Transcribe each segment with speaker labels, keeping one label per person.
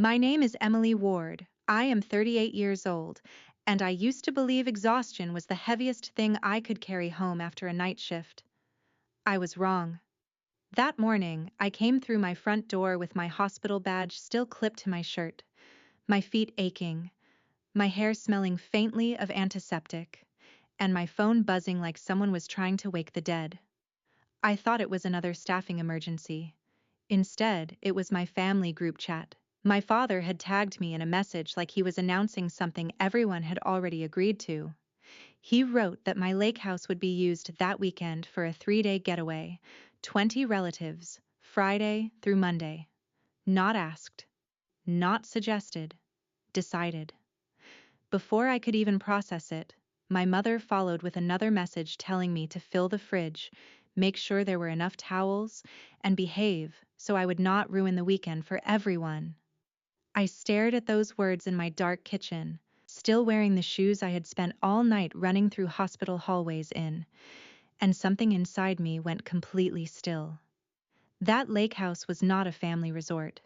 Speaker 1: My name is Emily Ward. I am 38 years old, and I used to believe exhaustion was the heaviest thing I could carry home after a night shift. I was wrong. That morning, I came through my front door with my hospital badge still clipped to my shirt, my feet aching, my hair smelling faintly of antiseptic, and my phone buzzing like someone was trying to wake the dead. I thought it was another staffing emergency. Instead, it was my family group chat. My father had tagged me in a message like he was announcing something everyone had already agreed to. He wrote that my lake house would be used that weekend for a 3-day getaway, 20 relatives, Friday through Monday. Not asked, not suggested, decided. Before I could even process it, my mother followed with another message telling me to fill the fridge, make sure there were enough towels, and behave so I would not ruin the weekend for everyone. I stared at those words in my dark kitchen, still wearing the shoes I had spent all night running through hospital hallways in, and something inside me went completely still. That lake house was not a family resort.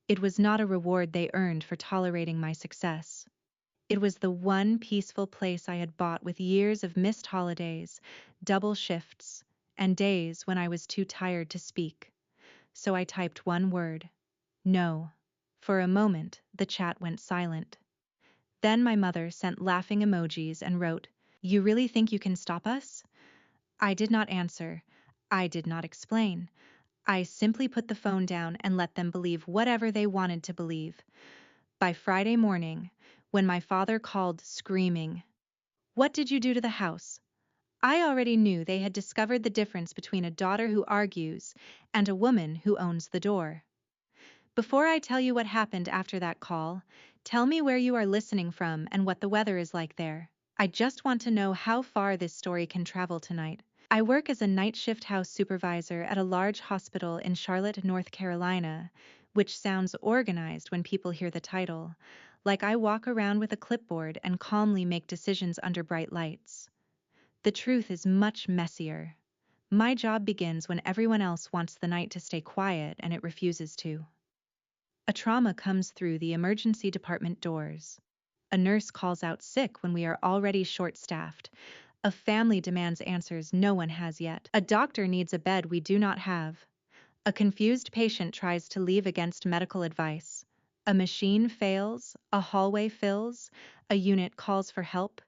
Speaker 1: It was not a reward they earned for tolerating my success. It was the one peaceful place I had bought with years of missed holidays, double shifts, and days when I was too tired to speak. So I typed one word: no. For a moment, the chat went silent. Then my mother sent laughing emojis and wrote, "You really think you can stop us?" I did not answer. I did not explain. I simply put the phone down and let them believe whatever they wanted to believe. By Friday morning, when my father called screaming, "What did you do to the house?" I already knew they had discovered the difference between a daughter who argues and a woman who owns the door. Before I tell you what happened after that call, tell me where you are listening from and what the weather is like there. I just want to know how far this story can travel tonight. I work as a night shift house supervisor at a large hospital in Charlotte, North Carolina, which sounds organized when people hear the title, like I walk around with a clipboard and calmly make decisions under bright lights. The truth is much messier. My job begins when everyone else wants the night to stay quiet and it refuses to. A trauma comes through the emergency department doors. A nurse calls out sick when we are already short-staffed. A family demands answers no one has yet. A doctor needs a bed we do not have. A confused patient tries to leave against medical advice. A machine fails, a hallway fills, a unit calls for help,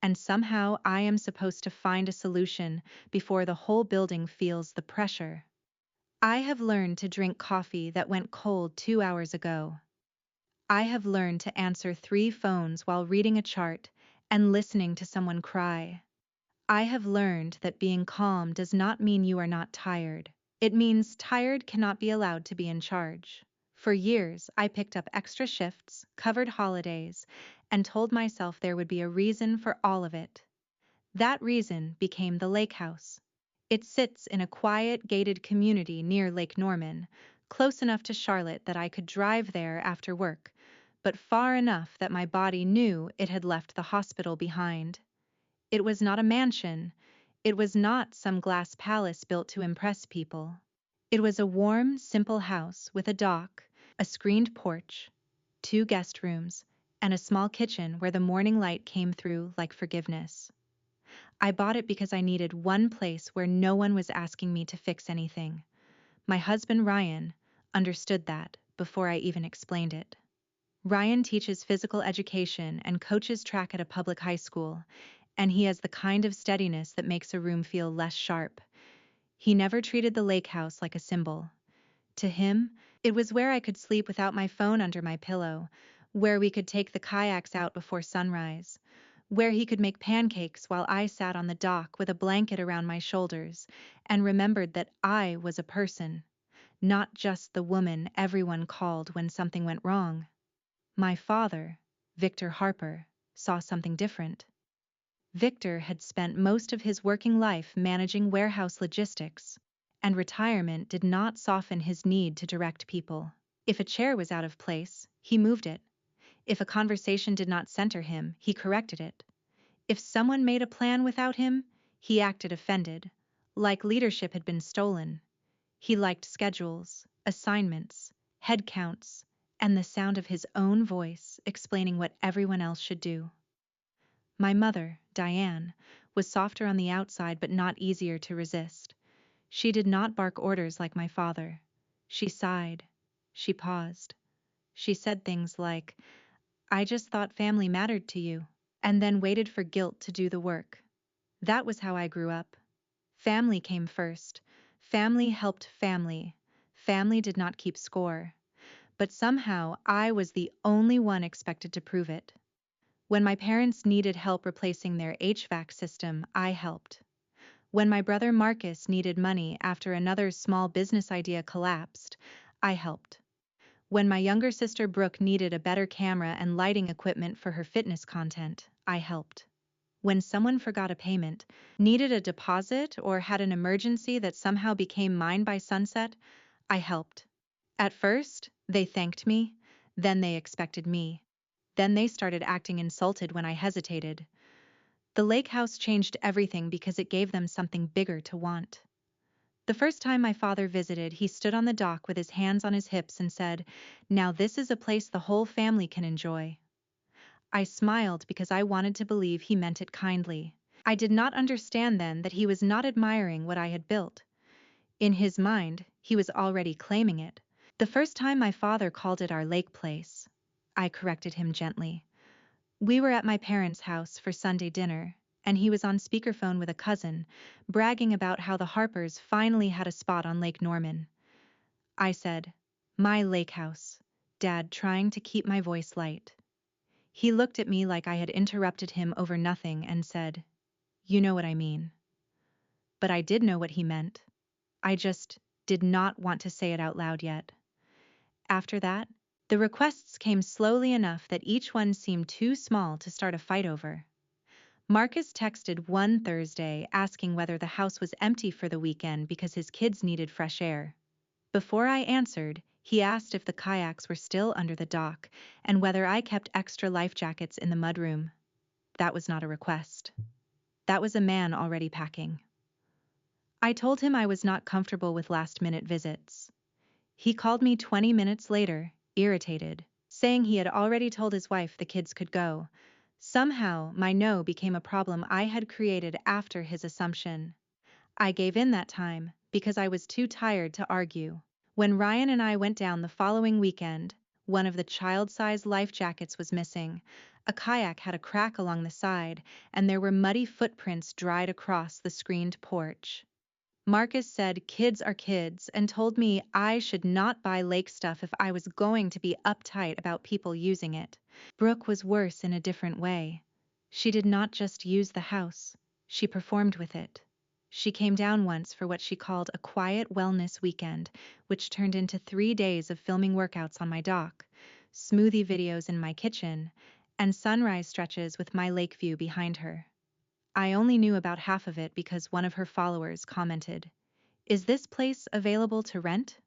Speaker 1: and somehow I am supposed to find a solution before the whole building feels the pressure. I have learned to drink coffee that went cold 2 hours ago. I have learned to answer 3 phones while reading a chart and listening to someone cry. I have learned that being calm does not mean you are not tired. It means tired cannot be allowed to be in charge. For years, I picked up extra shifts, covered holidays, and told myself there would be a reason for all of it. That reason became the lake house. It sits in a quiet, gated community near Lake Norman, close enough to Charlotte that I could drive there after work, but far enough that my body knew it had left the hospital behind. It was not a mansion. It was not some glass palace built to impress people. It was a warm, simple house with a dock, a screened porch, 2 guest rooms, and a small kitchen where the morning light came through like forgiveness. I bought it because I needed one place where no one was asking me to fix anything. My husband, Ryan, understood that before I even explained it. Ryan teaches physical education and coaches track at a public high school, and he has the kind of steadiness that makes a room feel less sharp. He never treated the lake house like a symbol. To him, it was where I could sleep without my phone under my pillow, where we could take the kayaks out before sunrise, where he could make pancakes while I sat on the dock with a blanket around my shoulders and remembered that I was a person, not just the woman everyone called when something went wrong. My father, Victor Harper, saw something different. Victor had spent most of his working life managing warehouse logistics, and retirement did not soften his need to direct people. If a chair was out of place, he moved it. If a conversation did not center him, he corrected it. If someone made a plan without him, he acted offended, like leadership had been stolen. He liked schedules, assignments, head counts, and the sound of his own voice explaining what everyone else should do. My mother, Diane, was softer on the outside but not easier to resist. She did not bark orders like my father. She sighed. She paused. She said things like, "I just thought family mattered to you," and then waited for guilt to do the work. That was how I grew up. Family came first. Family helped family. Family did not keep score. But somehow I was the only one expected to prove it. When my parents needed help replacing their HVAC system, I helped. When my brother Marcus needed money after another small business idea collapsed, I helped. When my younger sister Brooke needed a better camera and lighting equipment for her fitness content, I helped. When someone forgot a payment, needed a deposit, or had an emergency that somehow became mine by sunset, I helped. At first, they thanked me, then they expected me. Then they started acting insulted when I hesitated. The lake house changed everything because it gave them something bigger to want. The first time my father visited, he stood on the dock with his hands on his hips and said, "Now this is a place the whole family can enjoy." I smiled because I wanted to believe he meant it kindly. I did not understand then that he was not admiring what I had built. In his mind, he was already claiming it. The first time my father called it our lake place, I corrected him gently. We were at my parents' house for Sunday dinner, and he was on speakerphone with a cousin, bragging about how the Harpers finally had a spot on Lake Norman. I said, "My lake house," Dad, trying to keep my voice light. He looked at me like I had interrupted him over nothing and said, "You know what I mean." But I did know what he meant. I just did not want to say it out loud yet. After that, the requests came slowly enough that each one seemed too small to start a fight over. Marcus texted one Thursday asking whether the house was empty for the weekend because his kids needed fresh air. Before I answered, he asked if the kayaks were still under the dock and whether I kept extra life jackets in the mudroom. That was not a request. That was a man already packing. I told him I was not comfortable with last-minute visits. He called me 20 minutes later, irritated, saying he had already told his wife the kids could go. Somehow, my no became a problem I had created after his assumption. I gave in that time because I was too tired to argue. When Ryan and I went down the following weekend, one of the child-sized life jackets was missing. A kayak had a crack along the side, and there were muddy footprints dried across the screened porch. Marcus said kids are kids and told me I should not buy lake stuff if I was going to be uptight about people using it. Brooke was worse in a different way. She did not just use the house, she performed with it. She came down once for what she called a quiet wellness weekend, which turned into 3 days of filming workouts on my dock, smoothie videos in my kitchen, and sunrise stretches with my lake view behind her. I only knew about half of it because one of her followers commented, "Is this place available to rent?"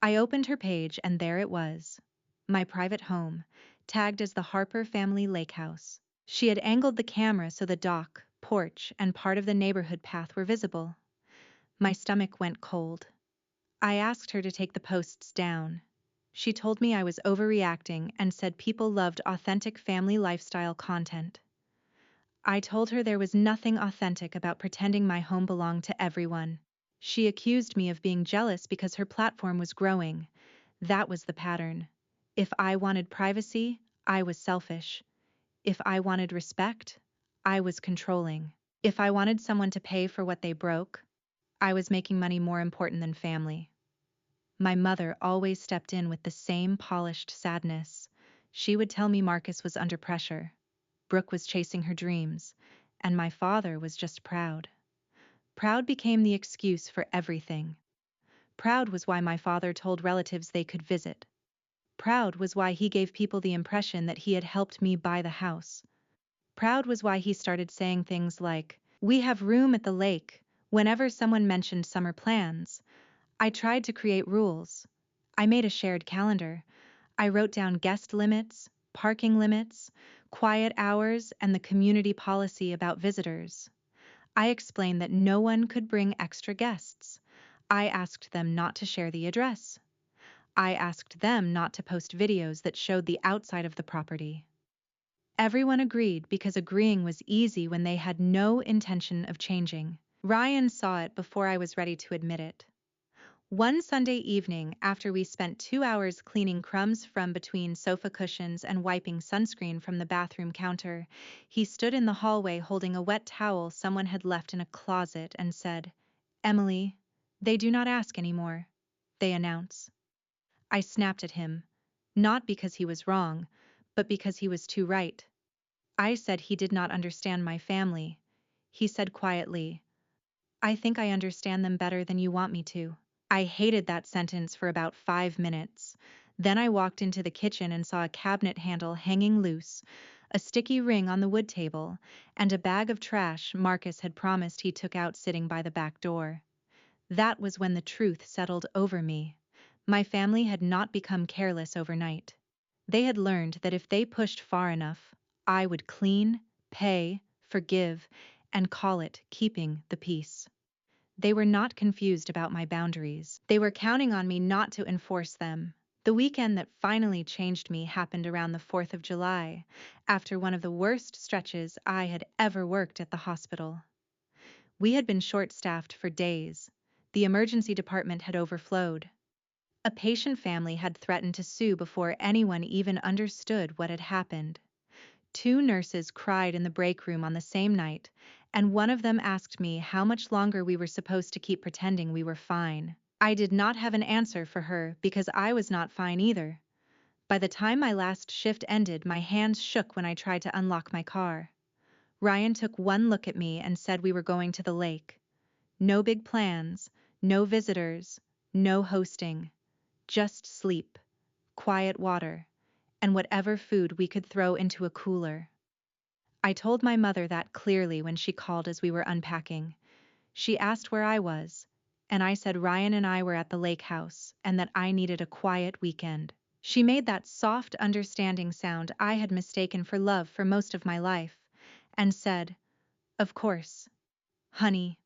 Speaker 1: I opened her page and there it was. My private home, tagged as the Harper Family Lake House. She had angled the camera so the dock, porch, and part of the neighborhood path were visible. My stomach went cold. I asked her to take the posts down. She told me I was overreacting and said people loved authentic family lifestyle content. I told her there was nothing authentic about pretending my home belonged to everyone. She accused me of being jealous because her platform was growing. That was the pattern. If I wanted privacy, I was selfish. If I wanted respect, I was controlling. If I wanted someone to pay for what they broke, I was making money more important than family. My mother always stepped in with the same polished sadness. She would tell me Marcus was under pressure. Brooke was chasing her dreams, and my father was just proud. Proud became the excuse for everything. Proud was why my father told relatives they could visit. Proud was why he gave people the impression that he had helped me buy the house. Proud was why he started saying things like, "We have room at the lake," whenever someone mentioned summer plans. I tried to create rules. I made a shared calendar. I wrote down guest limits, parking limits, quiet hours, and the community policy about visitors. I explained that no one could bring extra guests. I asked them not to share the address. I asked them not to post videos that showed the outside of the property. Everyone agreed because agreeing was easy when they had no intention of changing. Ryan saw it before I was ready to admit it. One Sunday evening, after we spent 2 hours cleaning crumbs from between sofa cushions and wiping sunscreen from the bathroom counter, he stood in the hallway holding a wet towel someone had left in a closet and said, "Emily, they do not ask anymore. They announce." I snapped at him, not because he was wrong, but because he was too right. I said he did not understand my family. He said quietly, "I think I understand them better than you want me to." I hated that sentence for about 5 minutes. Then I walked into the kitchen and saw a cabinet handle hanging loose, a sticky ring on the wood table, and a bag of trash Marcus had promised he took out sitting by the back door. That was when the truth settled over me. My family had not become careless overnight. They had learned that if they pushed far enough, I would clean, pay, forgive, and call it keeping the peace. They were not confused about my boundaries. They were counting on me not to enforce them. The weekend that finally changed me happened around the 4th of July, after one of the worst stretches I had ever worked at the hospital. We had been short-staffed for days. The emergency department had overflowed. A patient family had threatened to sue before anyone even understood what had happened. 2 nurses cried in the break room on the same night, and one of them asked me how much longer we were supposed to keep pretending we were fine. I did not have an answer for her because I was not fine either. By the time my last shift ended, my hands shook when I tried to unlock my car. Ryan took one look at me and said we were going to the lake. No big plans, no visitors, no hosting. Just sleep, quiet water, and whatever food we could throw into a cooler. I told my mother that clearly when she called as we were unpacking. She asked where I was, and I said Ryan and I were at the lake house and that I needed a quiet weekend. She made that soft, understanding sound I had mistaken for love for most of my life, and said, "Of course. Honey,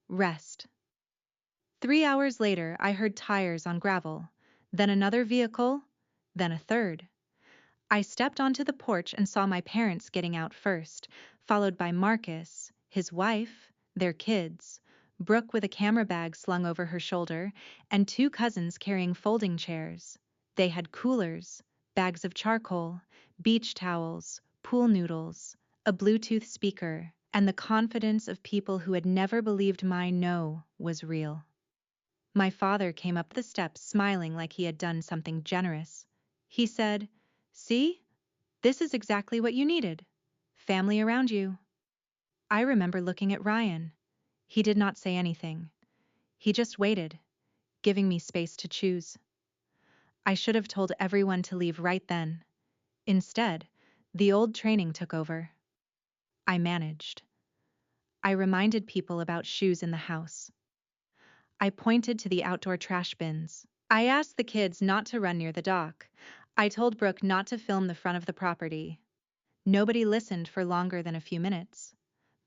Speaker 1: rest." 3 hours later, I heard tires on gravel, then another vehicle, then a third. I stepped onto the porch and saw my parents getting out first, followed by Marcus, his wife, their kids, Brooke with a camera bag slung over her shoulder, and 2 cousins carrying folding chairs. They had coolers, bags of charcoal, beach towels, pool noodles, a Bluetooth speaker, and the confidence of people who had never believed my no was real. My father came up the steps smiling like he had done something generous. He said, "See? This is exactly what you needed. Family around you." I remember looking at Ryan. He did not say anything. He just waited, giving me space to choose. I should have told everyone to leave right then. Instead, the old training took over. I managed. I reminded people about shoes in the house. I pointed to the outdoor trash bins. I asked the kids not to run near the dock. I told Brooke not to film the front of the property. Nobody listened for longer than a few minutes.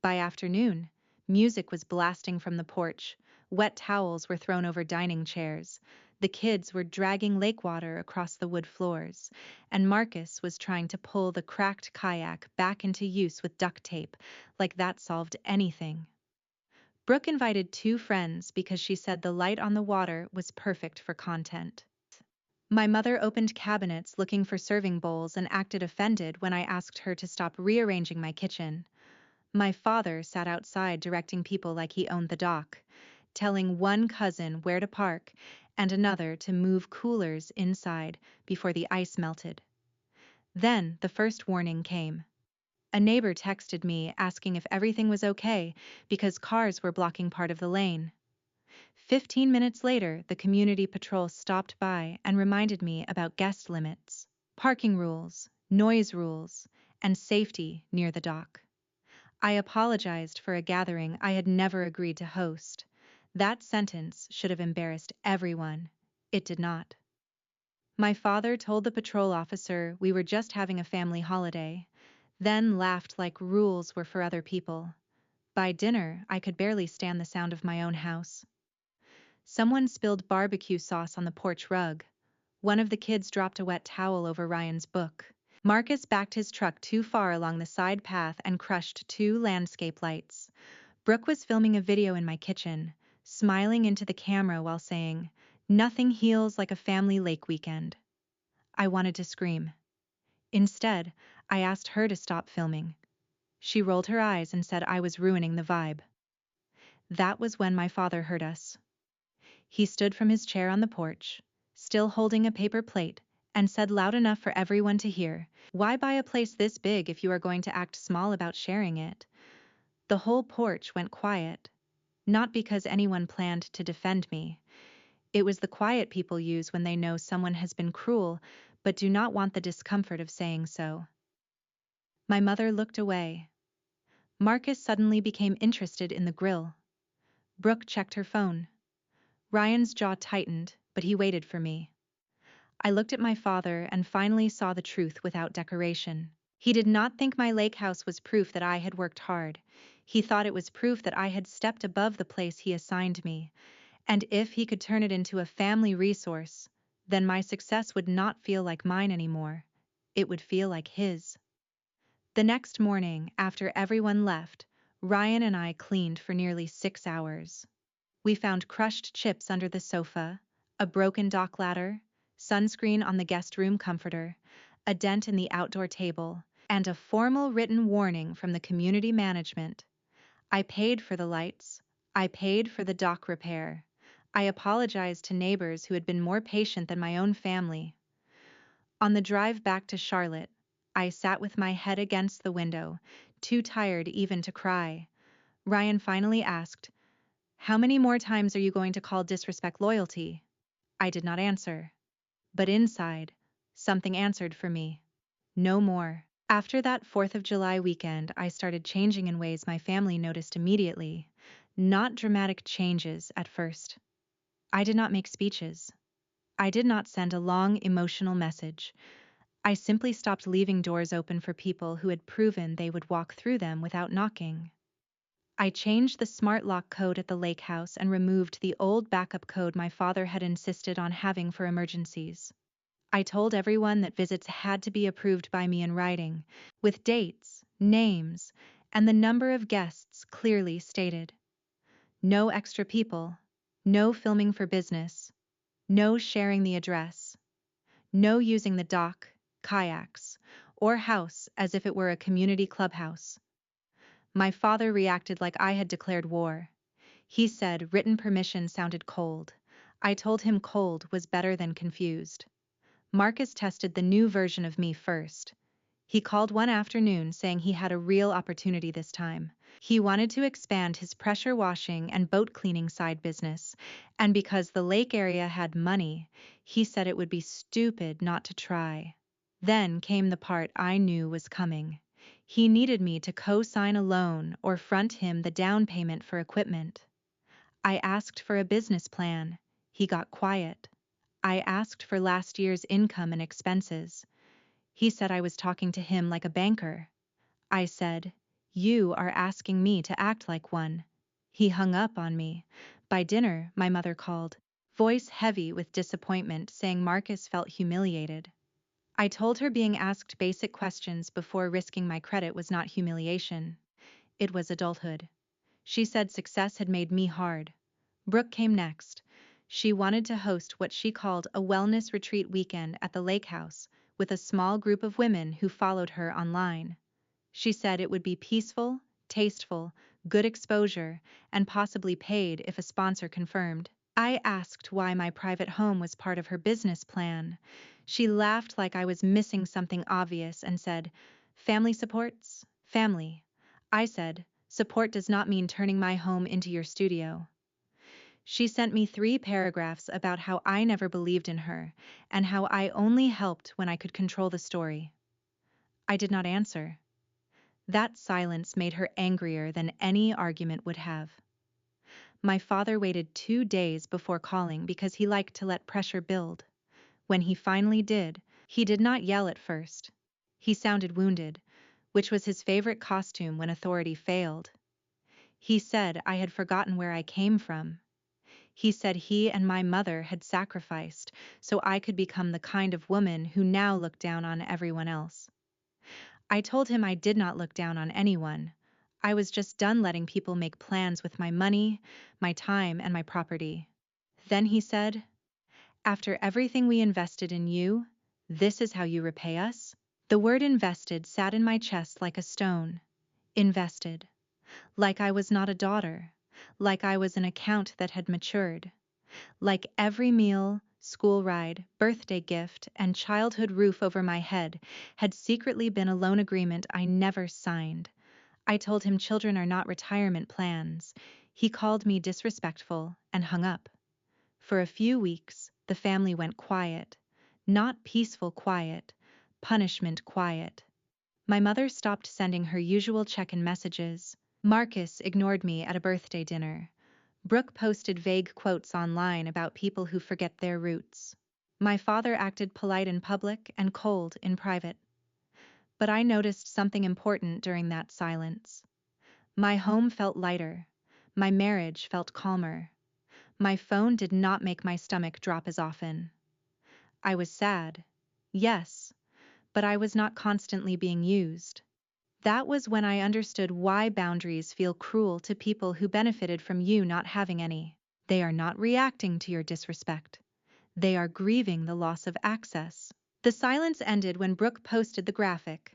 Speaker 1: By afternoon, music was blasting from the porch, wet towels were thrown over dining chairs, the kids were dragging lake water across the wood floors, and Marcus was trying to pull the cracked kayak back into use with duct tape, like that solved anything. Brooke invited 2 friends because she said the light on the water was perfect for content. My mother opened cabinets looking for serving bowls and acted offended when I asked her to stop rearranging my kitchen. My father sat outside directing people like he owned the dock, telling one cousin where to park and another to move coolers inside before the ice melted. Then the first warning came. A neighbor texted me asking if everything was okay because cars were blocking part of the lane. 15 minutes later, the community patrol stopped by and reminded me about guest limits, parking rules, noise rules, and safety near the dock. I apologized for a gathering I had never agreed to host. That sentence should have embarrassed everyone. It did not. My father told the patrol officer we were just having a family holiday, then laughed like rules were for other people. By dinner, I could barely stand the sound of my own house. Someone spilled barbecue sauce on the porch rug. One of the kids dropped a wet towel over Ryan's book. Marcus backed his truck too far along the side path and crushed 2 landscape lights. Brooke was filming a video in my kitchen, smiling into the camera while saying, "Nothing heals like a family lake weekend." I wanted to scream. Instead, I asked her to stop filming. She rolled her eyes and said I was ruining the vibe. That was when my father heard us. He stood from his chair on the porch, still holding a paper plate, and said loud enough for everyone to hear, "Why buy a place this big if you are going to act small about sharing it?" The whole porch went quiet, not because anyone planned to defend me. It was the quiet people use when they know someone has been cruel, but do not want the discomfort of saying so. My mother looked away. Marcus suddenly became interested in the grill. Brooke checked her phone. Ryan's jaw tightened, but he waited for me. I looked at my father and finally saw the truth without decoration. He did not think my lake house was proof that I had worked hard. He thought it was proof that I had stepped above the place he assigned me, and if he could turn it into a family resource, then my success would not feel like mine anymore. It would feel like his. The next morning, after everyone left, Ryan and I cleaned for nearly 6 hours. We found crushed chips under the sofa, a broken dock ladder, sunscreen on the guest room comforter, a dent in the outdoor table, and a formal written warning from the community management. I paid for the lights. I paid for the dock repair. I apologized to neighbors who had been more patient than my own family. On the drive back to Charlotte, I sat with my head against the window, too tired even to cry. Ryan finally asked, "How many more times are you going to call disrespect loyalty?" I did not answer. But inside, something answered for me. No more. After that 4th of July weekend, I started changing in ways my family noticed immediately. Not dramatic changes at first. I did not make speeches. I did not send a long emotional message. I simply stopped leaving doors open for people who had proven they would walk through them without knocking. I changed the smart lock code at the lake house and removed the old backup code my father had insisted on having for emergencies. I told everyone that visits had to be approved by me in writing, with dates, names, and the number of guests clearly stated. No extra people, no filming for business, no sharing the address, no using the dock, kayaks, or house as if it were a community clubhouse. My father reacted like I had declared war. He said written permission sounded cold. I told him cold was better than confused. Marcus tested the new version of me first. He called one afternoon saying he had a real opportunity this time. He wanted to expand his pressure washing and boat cleaning side business, and because the lake area had money, he said it would be stupid not to try. Then came the part I knew was coming. He needed me to co-sign a loan or front him the down payment for equipment. I asked for a business plan. He got quiet. I asked for last year's income and expenses. He said I was talking to him like a banker. I said, "You are asking me to act like one." He hung up on me. By dinner, my mother called, voice heavy with disappointment, saying Marcus felt humiliated. I told her being asked basic questions before risking my credit was not humiliation. It was adulthood. She said success had made me hard. Brooke came next. She wanted to host what she called a wellness retreat weekend at the lake house with a small group of women who followed her online. She said it would be peaceful, tasteful, good exposure, and possibly paid if a sponsor confirmed. I asked why my private home was part of her business plan. She laughed like I was missing something obvious and said, "Family supports? Family." I said, "Support does not mean turning my home into your studio." She sent me 3 paragraphs about how I never believed in her and how I only helped when I could control the story. I did not answer. That silence made her angrier than any argument would have. My father waited 2 days before calling because he liked to let pressure build. When he finally did, he did not yell at first. He sounded wounded, which was his favorite costume when authority failed. He said I had forgotten where I came from. He said he and my mother had sacrificed so I could become the kind of woman who now looked down on everyone else. I told him I did not look down on anyone. I was just done letting people make plans with my money, my time, and my property. Then he said, "After everything we invested in you, this is how you repay us?" The word invested sat in my chest like a stone. Invested. Like I was not a daughter. Like I was an account that had matured. Like every meal, school ride, birthday gift, and childhood roof over my head had secretly been a loan agreement I never signed. I told him children are not retirement plans. He called me disrespectful and hung up. For a few weeks, the family went quiet. Not peaceful quiet, punishment quiet. My mother stopped sending her usual check-in messages. Marcus ignored me at a birthday dinner. Brooke posted vague quotes online about people who forget their roots. My father acted polite in public and cold in private. But I noticed something important during that silence. My home felt lighter. My marriage felt calmer. My phone did not make my stomach drop as often. I was sad. Yes, but I was not constantly being used. That was when I understood why boundaries feel cruel to people who benefited from you not having any. They are not reacting to your disrespect. They are grieving the loss of access. The silence ended when Brooke posted the graphic.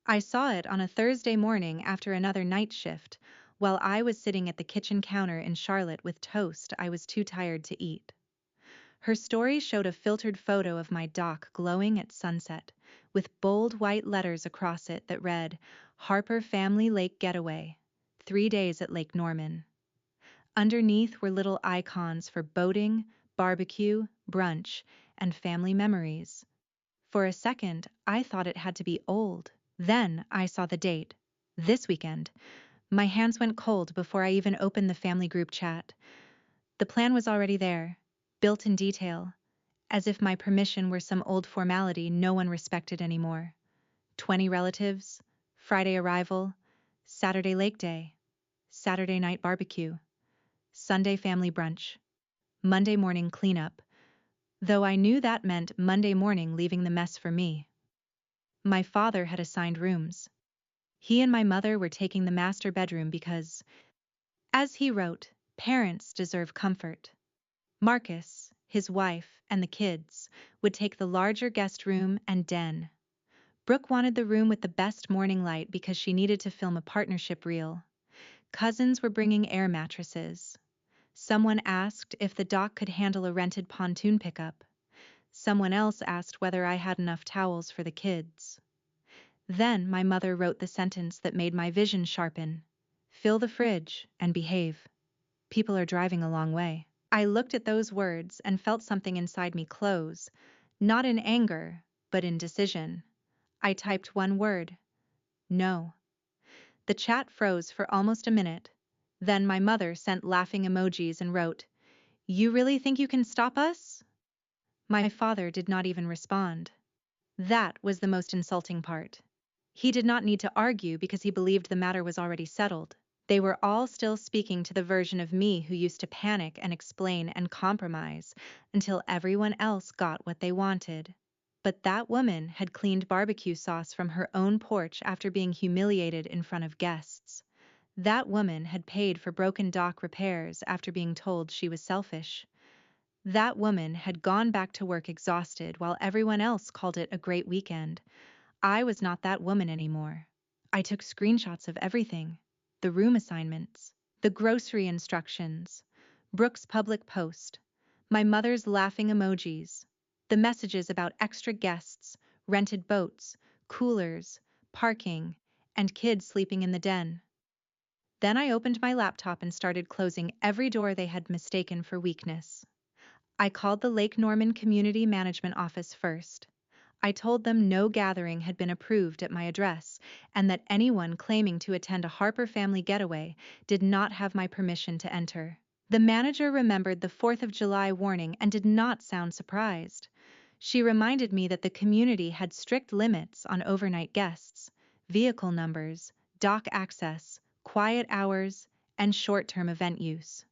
Speaker 1: I saw it on a Thursday morning after another night shift, while I was sitting at the kitchen counter in Charlotte with toast I was too tired to eat. Her story showed a filtered photo of my dock glowing at sunset, with bold white letters across it that read, "Harper Family Lake Getaway, 3 days at Lake Norman." Underneath were little icons for boating, barbecue, brunch, and family memories. For a second, I thought it had to be old. Then I saw the date. This weekend. My hands went cold before I even opened the family group chat. The plan was already there, built in detail, as if my permission were some old formality no one respected anymore. 20 relatives, Friday arrival, Saturday lake day, Saturday night barbecue, Sunday family brunch, Monday morning cleanup, though I knew that meant Monday morning leaving the mess for me. My father had assigned rooms. He and my mother were taking the master bedroom because, as he wrote, parents deserve comfort. Marcus, his wife, and the kids would take the larger guest room and den. Brooke wanted the room with the best morning light because she needed to film a partnership reel. Cousins were bringing air mattresses. Someone asked if the dock could handle a rented pontoon pickup. Someone else asked whether I had enough towels for the kids. Then my mother wrote the sentence that made my vision sharpen. "Fill the fridge and behave. People are driving a long way." I looked at those words and felt something inside me close, not in anger, but in decision. I typed one word. No. The chat froze for almost a minute. Then my mother sent laughing emojis and wrote, "You really think you can stop us?" My father did not even respond. That was the most insulting part. He did not need to argue because he believed the matter was already settled. They were all still speaking to the version of me who used to panic and explain and compromise until everyone else got what they wanted. But that woman had cleaned barbecue sauce from her own porch after being humiliated in front of guests. That woman had paid for broken dock repairs after being told she was selfish. That woman had gone back to work exhausted while everyone else called it a great weekend. I was not that woman anymore. I took screenshots of everything. The room assignments, the grocery instructions, Brooke's public post, my mother's laughing emojis, the messages about extra guests, rented boats, coolers, parking, and kids sleeping in the den. Then I opened my laptop and started closing every door they had mistaken for weakness. I called the Lake Norman Community Management Office first. I told them no gathering had been approved at my address, and that anyone claiming to attend a Harper family getaway did not have my permission to enter. The manager remembered the 4th of July warning and did not sound surprised. She reminded me that the community had strict limits on overnight guests, vehicle numbers, dock access, quiet hours, and short-term event use.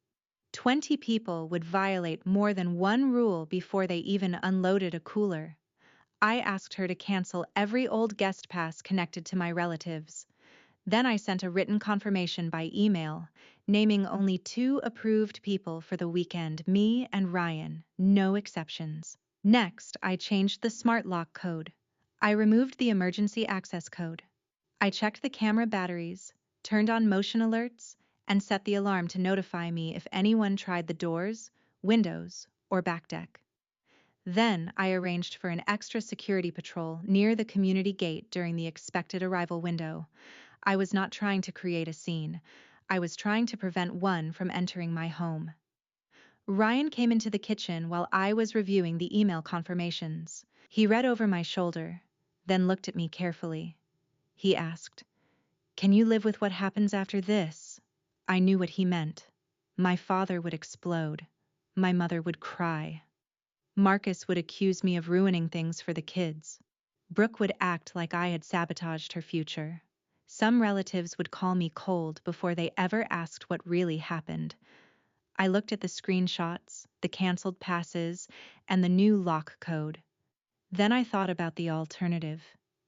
Speaker 1: 20 people would violate more than one rule before they even unloaded a cooler. I asked her to cancel every old guest pass connected to my relatives. Then I sent a written confirmation by email, naming only 2 approved people for the weekend, me and Ryan, no exceptions. Next, I changed the smart lock code. I removed the emergency access code. I checked the camera batteries, turned on motion alerts, and set the alarm to notify me if anyone tried the doors, windows, or back deck. Then I arranged for an extra security patrol near the community gate during the expected arrival window. I was not trying to create a scene. I was trying to prevent one from entering my home. Ryan came into the kitchen while I was reviewing the email confirmations. He read over my shoulder, then looked at me carefully. He asked, "Can you live with what happens after this?" I knew what he meant. My father would explode. My mother would cry. Marcus would accuse me of ruining things for the kids. Brooke would act like I had sabotaged her future. Some relatives would call me cold before they ever asked what really happened. I looked at the screenshots, the canceled passes, and the new lock code. Then I thought about the alternative.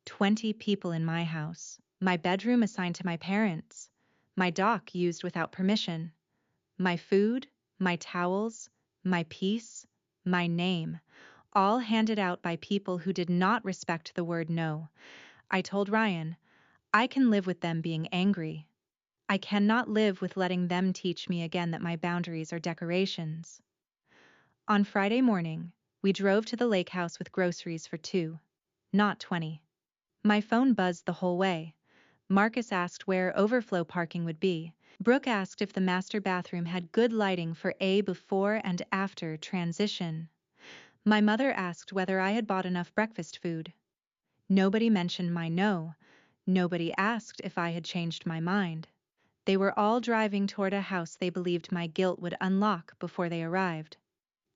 Speaker 1: 20 people in my house, my bedroom assigned to my parents, my dock used without permission, my food, my towels, my peace, my name, all handed out by people who did not respect the word no. I told Ryan, I can live with them being angry. I cannot live with letting them teach me again that my boundaries are decorations. On Friday morning, we drove to the lake house with groceries for 2, not 20. My phone buzzed the whole way. Marcus asked where overflow parking would be. Brooke asked if the master bathroom had good lighting for a before and after transition. My mother asked whether I had bought enough breakfast food. Nobody mentioned my no. Nobody asked if I had changed my mind. They were all driving toward a house they believed my guilt would unlock before they arrived.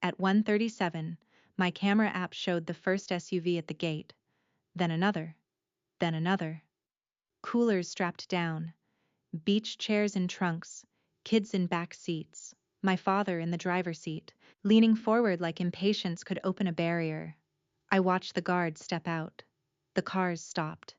Speaker 1: At 1:37, my camera app showed the first SUV at the gate, then another, then another. Coolers strapped down, beach chairs in trunks, kids in back seats, my father in the driver's seat, leaning forward like impatience could open a barrier. I watched the guards step out. The cars stopped.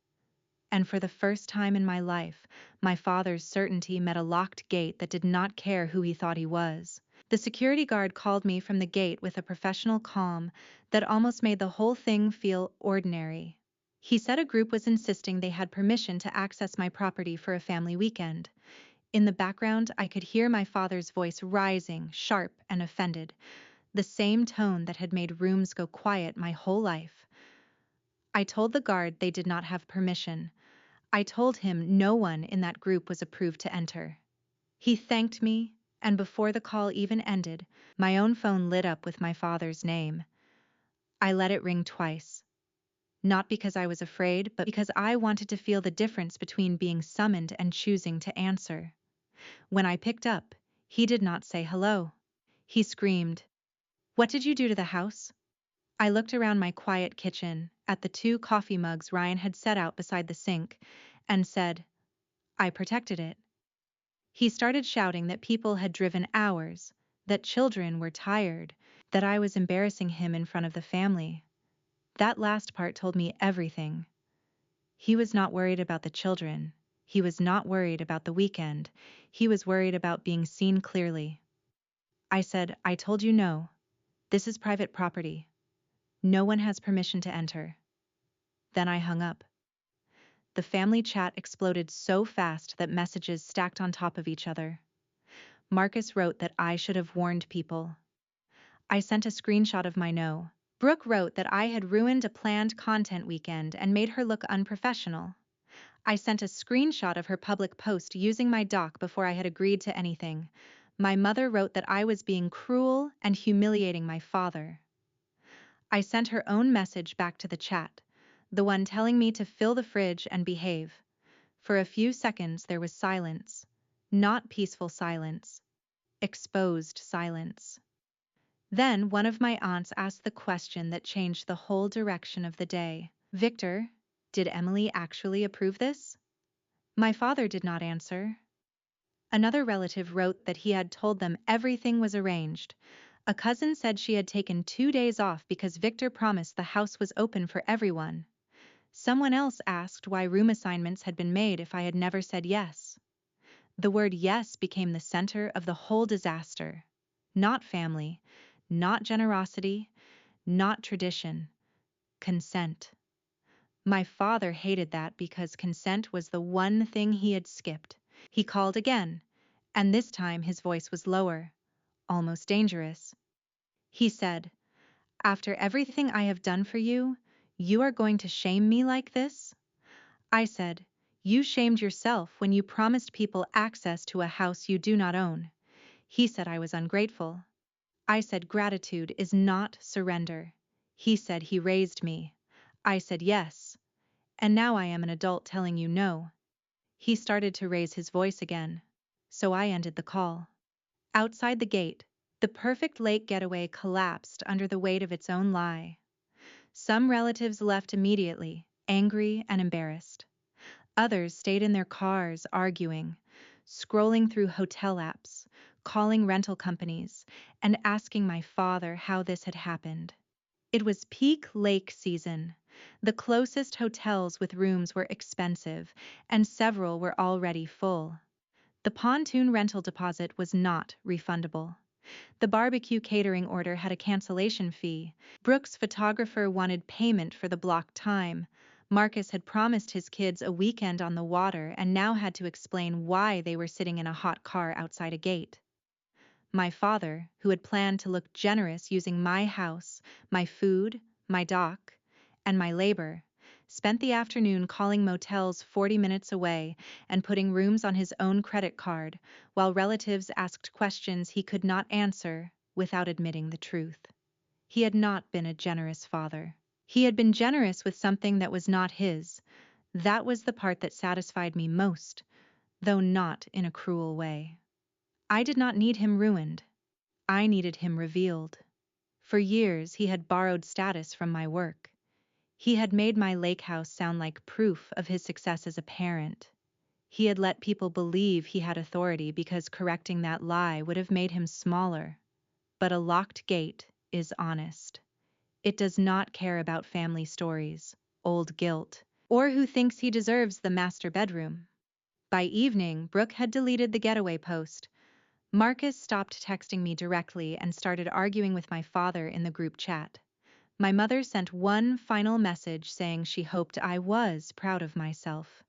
Speaker 1: And for the first time in my life, my father's certainty met a locked gate that did not care who he thought he was. The security guard called me from the gate with a professional calm that almost made the whole thing feel ordinary. He said a group was insisting they had permission to access my property for a family weekend. In the background, I could hear my father's voice rising, sharp and offended, the same tone that had made rooms go quiet my whole life. I told the guard they did not have permission. I told him no one in that group was approved to enter. He thanked me, and before the call even ended, my own phone lit up with my father's name. I let it ring twice. Not because I was afraid, but because I wanted to feel the difference between being summoned and choosing to answer. When I picked up, he did not say hello. He screamed, "What did you do to the house?" I looked around my quiet kitchen, at the 2 coffee mugs Ryan had set out beside the sink, and said, "I protected it." He started shouting that people had driven hours, that children were tired, that I was embarrassing him in front of the family. That last part told me everything. He was not worried about the children. He was not worried about the weekend. He was worried about being seen clearly. I said, "I told you no. This is private property. No one has permission to enter." Then I hung up. The family chat exploded so fast that messages stacked on top of each other. Marcus wrote that I should have warned people. I sent a screenshot of my no. Brooke wrote that I had ruined a planned content weekend and made her look unprofessional. I sent a screenshot of her public post using my doc before I had agreed to anything. My mother wrote that I was being cruel and humiliating my father. I sent her own message back to the chat, the one telling me to fill the fridge and behave. For a few seconds there was silence. Not peaceful silence. Exposed silence. Then one of my aunts asked the question that changed the whole direction of the day. "Victor, did Emily actually approve this?" My father did not answer. Another relative wrote that he had told them everything was arranged. A cousin said she had taken 2 days off because Victor promised the house was open for everyone. Someone else asked why room assignments had been made if I had never said yes. The word yes became the center of the whole disaster. Not family, not generosity, not tradition. Consent. My father hated that because consent was the one thing he had skipped. He called again, and this time his voice was lower, almost dangerous. He said, "After everything I have done for you, you are going to shame me like this?" I said, "You shamed yourself when you promised people access to a house you do not own." He said I was ungrateful. I said gratitude is not surrender. He said he raised me. I said yes. And now I am an adult telling you no. He started to raise his voice again. So I ended the call. Outside the gate, the perfect lake getaway collapsed under the weight of its own lie. Some relatives left immediately, angry and embarrassed. Others stayed in their cars arguing, scrolling through hotel apps, calling rental companies, and asking my father how this had happened. It was peak lake season. The closest hotels with rooms were expensive, and several were already full. The pontoon rental deposit was not refundable. The barbecue catering order had a cancellation fee. Brooke's photographer wanted payment for the blocked time. Marcus had promised his kids a weekend on the water and now had to explain why they were sitting in a hot car outside a gate. My father, who had planned to look generous using my house, my food, my dock, and my labor, spent the afternoon calling motels 40 minutes away and putting rooms on his own credit card, while relatives asked questions he could not answer without admitting the truth. He had not been a generous father. He had been generous with something that was not his. That was the part that satisfied me most, though not in a cruel way. I did not need him ruined. I needed him revealed. For years he had borrowed status from my work. He had made my lake house sound like proof of his success as a parent. He had let people believe he had authority because correcting that lie would have made him smaller. But a locked gate is honest. It does not care about family stories, old guilt, or who thinks he deserves the master bedroom. By evening, Brooke had deleted the Getaway post. Marcus stopped texting me directly and started arguing with my father in the group chat. My mother sent one final message saying she hoped I was proud of myself.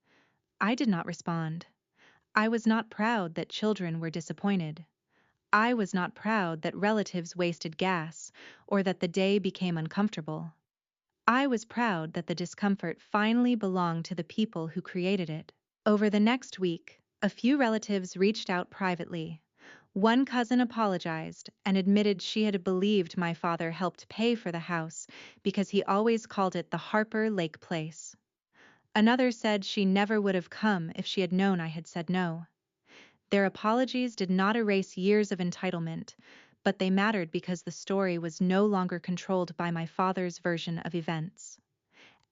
Speaker 1: I did not respond. I was not proud that children were disappointed. I was not proud that relatives wasted gas or that the day became uncomfortable. I was proud that the discomfort finally belonged to the people who created it. Over the next week, a few relatives reached out privately. One cousin apologized and admitted she had believed my father helped pay for the house because he always called it the Harper Lake Place. Another said she never would have come if she had known I had said no. Their apologies did not erase years of entitlement, but they mattered because the story was no longer controlled by my father's version of events.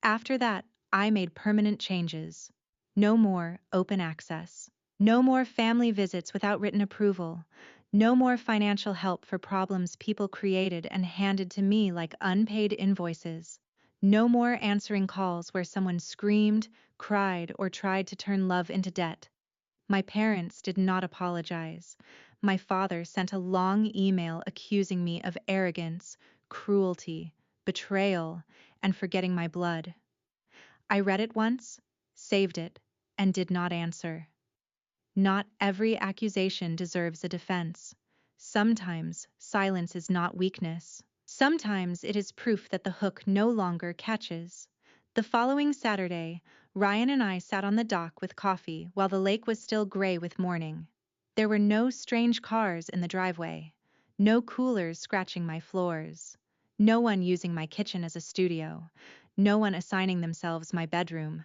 Speaker 1: After that, I made permanent changes. No more open access. No more family visits without written approval. No more financial help for problems people created and handed to me like unpaid invoices. No more answering calls where someone screamed, cried, or tried to turn love into debt. My parents did not apologize. My father sent a long email accusing me of arrogance, cruelty, betrayal, and forgetting my blood. I read it once, saved it, and did not answer. Not every accusation deserves a defense. Sometimes silence is not weakness. Sometimes it is proof that the hook no longer catches. The following Saturday, Ryan and I sat on the dock with coffee while the lake was still gray with morning. There were no strange cars in the driveway, no coolers scratching my floors, no one using my kitchen as a studio, no one assigning themselves my bedroom.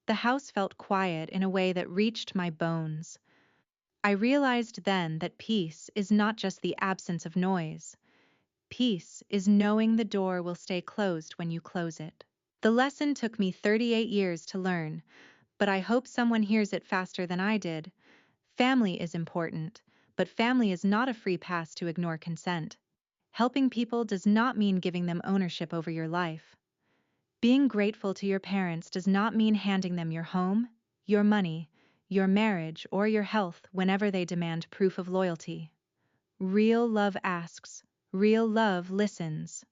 Speaker 1: The house felt quiet in a way that reached my bones. I realized then that peace is not just the absence of noise. Peace is knowing the door will stay closed when you close it. The lesson took me 38 years to learn, but I hope someone hears it faster than I did. Family is important, but family is not a free pass to ignore consent. Helping people does not mean giving them ownership over your life. Being grateful to your parents does not mean handing them your home, your money, your marriage, or your health whenever they demand proof of loyalty. Real love asks. Real love listens.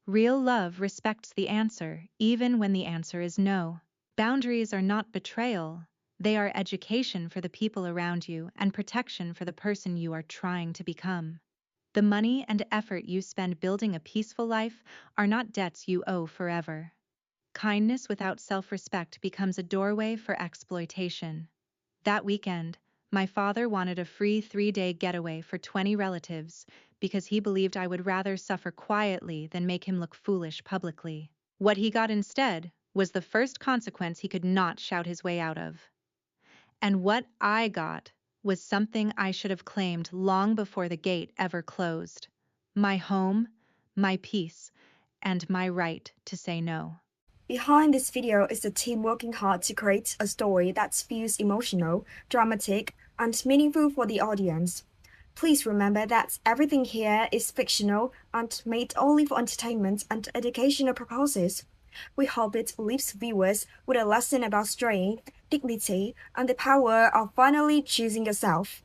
Speaker 1: Real love respects the answer, even when the answer is no. Boundaries are not betrayal. They are education for the people around you and protection for the person you are trying to become. The money and effort you spend building a peaceful life are not debts you owe forever. Kindness without self-respect becomes a doorway for exploitation. That weekend, my father wanted a free 3-day getaway for 20 relatives because he believed I would rather suffer quietly than make him look foolish publicly. What he got instead was the first consequence he could not shout his way out of. And what I got was something I should have claimed long before the gate ever closed. My home, my peace, and my right to say no.
Speaker 2: Behind this video is the team working hard to create a story that feels emotional, dramatic, and meaningful for the audience. Please remember that everything here is fictional and made only for entertainment and educational purposes. We hope it leaves viewers with a lesson about strength, dignity, and the power of finally choosing yourself.